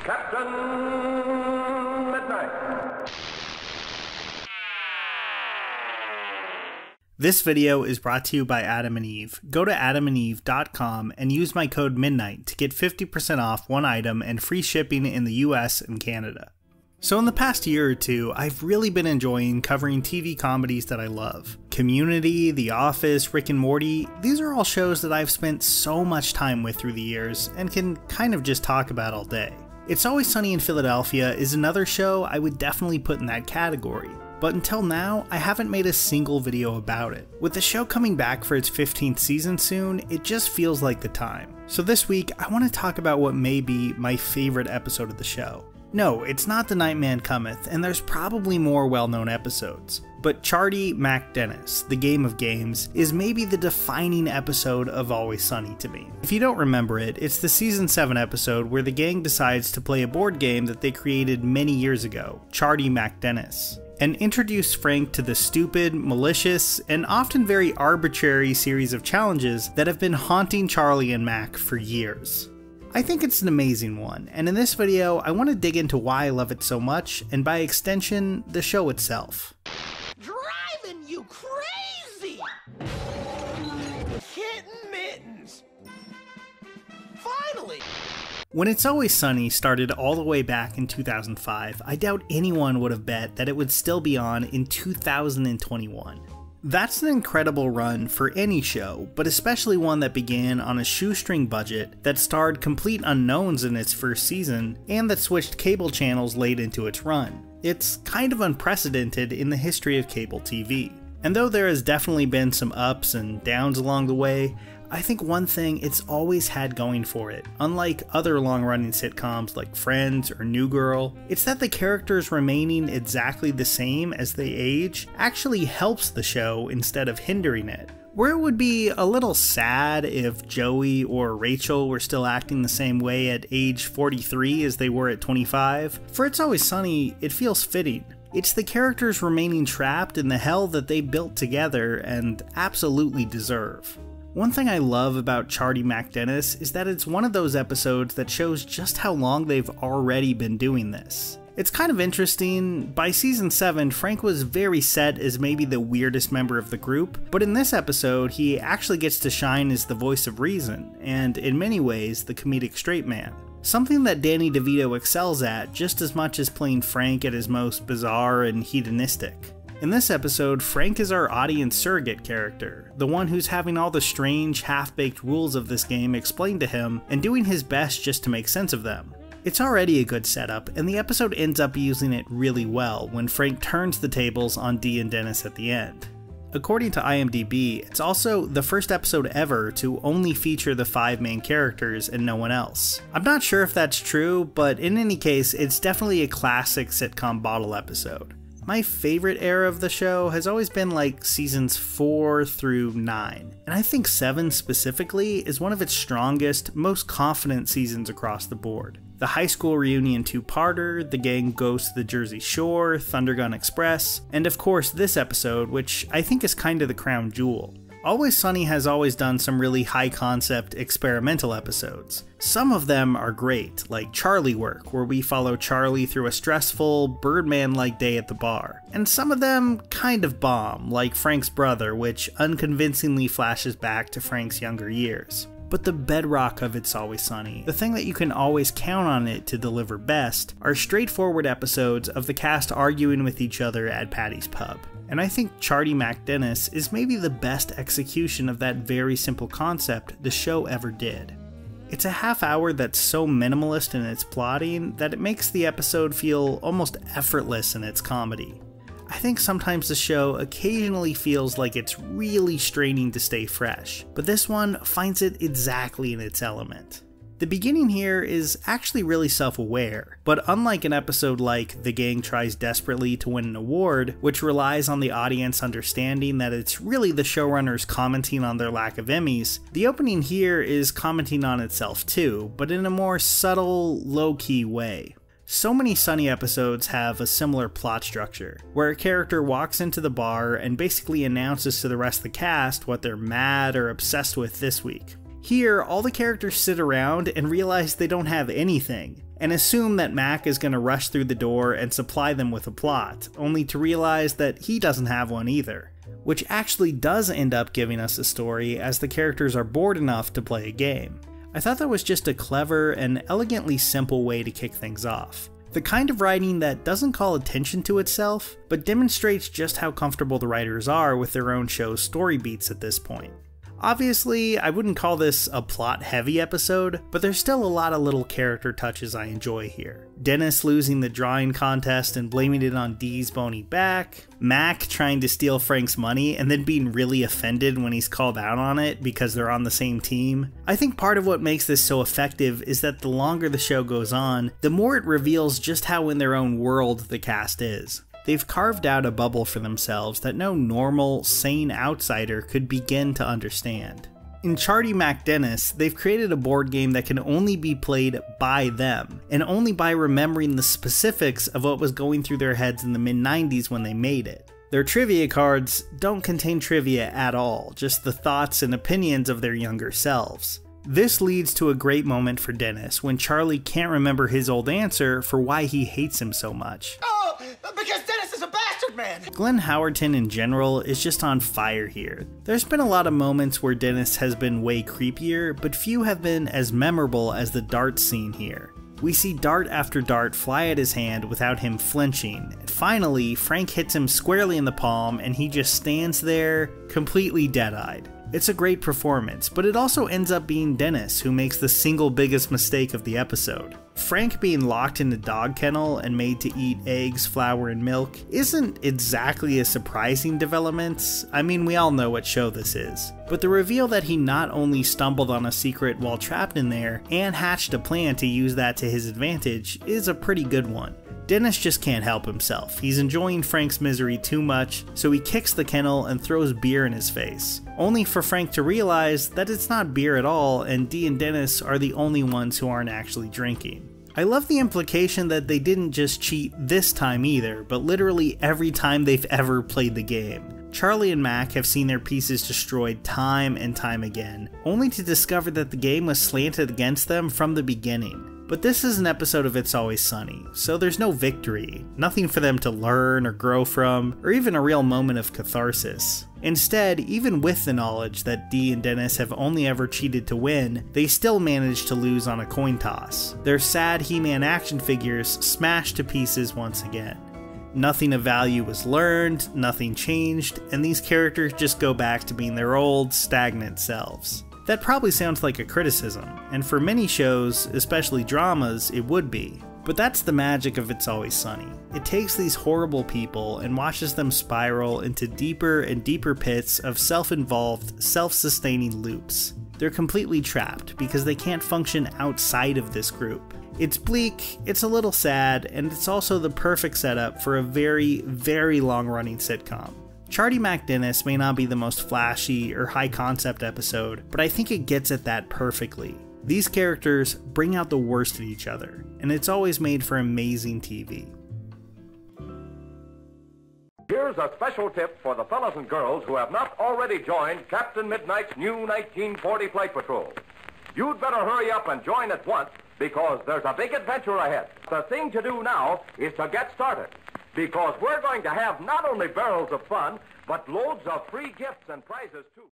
Captain Midnight. This video is brought to you by Adam and Eve. Go to adamandeve.com and use my code MIDNIGHT to get 50% off one item and free shipping in the US and Canada. So in the past year or two, I've really been enjoying covering TV comedies that I love. Community, The Office, Rick and Morty, these are all shows that I've spent so much time with through the years and can kind of just talk about all day. It's Always Sunny in Philadelphia is another show I would definitely put in that category. But until now, I haven't made a single video about it. With the show coming back for its 15th season soon, it just feels like the time. So this week, I want to talk about what may be my favorite episode of the show. No, it's not The Nightman Cometh, and there's probably more well-known episodes. But Chardee MacDennis, The Game of Games, is maybe the defining episode of Always Sunny to me. If you don't remember it, it's the season 7 episode where the gang decides to play a board game that they created many years ago, Chardee MacDennis, and introduce Frank to the stupid, malicious, and often very arbitrary series of challenges that have been haunting Charlie and Mac for years. I think it's an amazing one, and in this video, I want to dig into why I love it so much, and by extension, the show itself. Driving you crazy! Kitten mittens! Finally! When It's Always Sunny started all the way back in 2005, I doubt anyone would have bet that it would still be on in 2021. That's an incredible run for any show, but especially one that began on a shoestring budget, that starred complete unknowns in its first season, and that switched cable channels late into its run. It's kind of unprecedented in the history of cable TV. And though there has definitely been some ups and downs along the way, I think one thing it's always had going for it, unlike other long-running sitcoms like Friends or New Girl, it's that the characters remaining exactly the same as they age actually helps the show instead of hindering it. Where it would be a little sad if Joey or Rachel were still acting the same way at age 43 as they were at 25, for It's Always Sunny, it feels fitting. It's the characters remaining trapped in the hell that they built together and absolutely deserve. One thing I love about Chardee MacDennis is that it's one of those episodes that shows just how long they've already been doing this. It's kind of interesting, by season 7 Frank was very set as maybe the weirdest member of the group, but in this episode he actually gets to shine as the voice of reason, and in many ways the comedic straight man. Something that Danny DeVito excels at just as much as playing Frank at his most bizarre and hedonistic. In this episode, Frank is our audience surrogate character, the one who's having all the strange, half-baked rules of this game explained to him and doing his best just to make sense of them. It's already a good setup, and the episode ends up using it really well when Frank turns the tables on Dee and Dennis at the end. According to IMDb, it's also the first episode ever to only feature the 5 main characters and no one else. I'm not sure if that's true, but in any case, it's definitely a classic sitcom bottle episode. My favorite era of the show has always been like seasons 4 through 9, and I think 7 specifically is one of its strongest, most confident seasons across the board. The high school reunion 2-parter, the gang goes to the Jersey Shore, Thundergun Express, and of course this episode, which I think is kind of the crown jewel. Always Sunny has always done some really high-concept experimental episodes. Some of them are great, like Charlie Work, where we follow Charlie through a stressful, Birdman-like day at the bar. And some of them kind of bomb, like Frank's Brother, which unconvincingly flashes back to Frank's younger years. But the bedrock of It's Always Sunny, the thing that you can always count on it to deliver best, are straightforward episodes of the cast arguing with each other at Patty's Pub. And I think Chardee MacDennis is maybe the best execution of that very simple concept the show ever did. It's a half hour that's so minimalist in its plotting that it makes the episode feel almost effortless in its comedy. I think sometimes the show occasionally feels like it's really straining to stay fresh, but this one finds it exactly in its element. The beginning here is actually really self-aware, but unlike an episode like The Gang Tries Desperately to Win an Award, which relies on the audience understanding that it's really the showrunners commenting on their lack of Emmys, the opening here is commenting on itself too, but in a more subtle, low-key way. So many Sunny episodes have a similar plot structure, where a character walks into the bar and basically announces to the rest of the cast what they're mad or obsessed with this week. Here, all the characters sit around and realize they don't have anything, and assume that Mac is going to rush through the door and supply them with a plot, only to realize that he doesn't have one either. Which actually does end up giving us a story, as the characters are bored enough to play a game. I thought that was just a clever and elegantly simple way to kick things off. The kind of writing that doesn't call attention to itself, but demonstrates just how comfortable the writers are with their own show's story beats at this point. Obviously, I wouldn't call this a plot-heavy episode, but there's still a lot of little character touches I enjoy here. Dennis losing the drawing contest and blaming it on Dee's bony back, Mac trying to steal Frank's money and then being really offended when he's called out on it because they're on the same team. I think part of what makes this so effective is that the longer the show goes on, the more it reveals just how in their own world the cast is. They've carved out a bubble for themselves that no normal, sane outsider could begin to understand. In Chardee MacDennis, they've created a board game that can only be played by them, and only by remembering the specifics of what was going through their heads in the mid-90s when they made it. Their trivia cards don't contain trivia at all, just the thoughts and opinions of their younger selves. This leads to a great moment for Dennis when Charlie can't remember his old answer for why he hates him so much. Oh, because Dennis is a bastard, man! Glenn Howerton in general is just on fire here. There's been a lot of moments where Dennis has been way creepier, but few have been as memorable as the dart scene here. We see dart after dart fly at his hand without him flinching. Finally, Frank hits him squarely in the palm and he just stands there, completely dead-eyed. It's a great performance, but it also ends up being Dennis who makes the single biggest mistake of the episode. Frank being locked in a dog kennel and made to eat eggs, flour, and milk isn't exactly a surprising development. I mean, we all know what show this is. But the reveal that he not only stumbled on a secret while trapped in there, and hatched a plan to use that to his advantage is a pretty good one. Dennis just can't help himself. He's enjoying Frank's misery too much, so he kicks the kennel and throws beer in his face. Only for Frank to realize that it's not beer at all, and Dee and Dennis are the only ones who aren't actually drinking. I love the implication that they didn't just cheat this time either, but literally every time they've ever played the game. Charlie and Mac have seen their pieces destroyed time and time again, only to discover that the game was slanted against them from the beginning. But this is an episode of It's Always Sunny, so there's no victory, nothing for them to learn or grow from, or even a real moment of catharsis. Instead, even with the knowledge that Dee and Dennis have only ever cheated to win, they still manage to lose on a coin toss. Their sad He-Man action figures smashed to pieces once again. Nothing of value was learned, nothing changed, and these characters just go back to being their old, stagnant selves. That probably sounds like a criticism, and for many shows, especially dramas, it would be. But that's the magic of It's Always Sunny. It takes these horrible people and watches them spiral into deeper and deeper pits of self-involved, self-sustaining loops. They're completely trapped because they can't function outside of this group. It's bleak, it's a little sad, and it's also the perfect setup for a very, very long-running sitcom. Chardee MacDennis may not be the most flashy or high-concept episode, but I think it gets at that perfectly. These characters bring out the worst in each other, and it's always made for amazing TV. Here's a special tip for the fellas and girls who have not already joined Captain Midnight's new 1940 Flight Patrol. You'd better hurry up and join at once, because there's a big adventure ahead. The thing to do now is to get started, because we're going to have not only barrels of fun, but loads of free gifts and prizes too.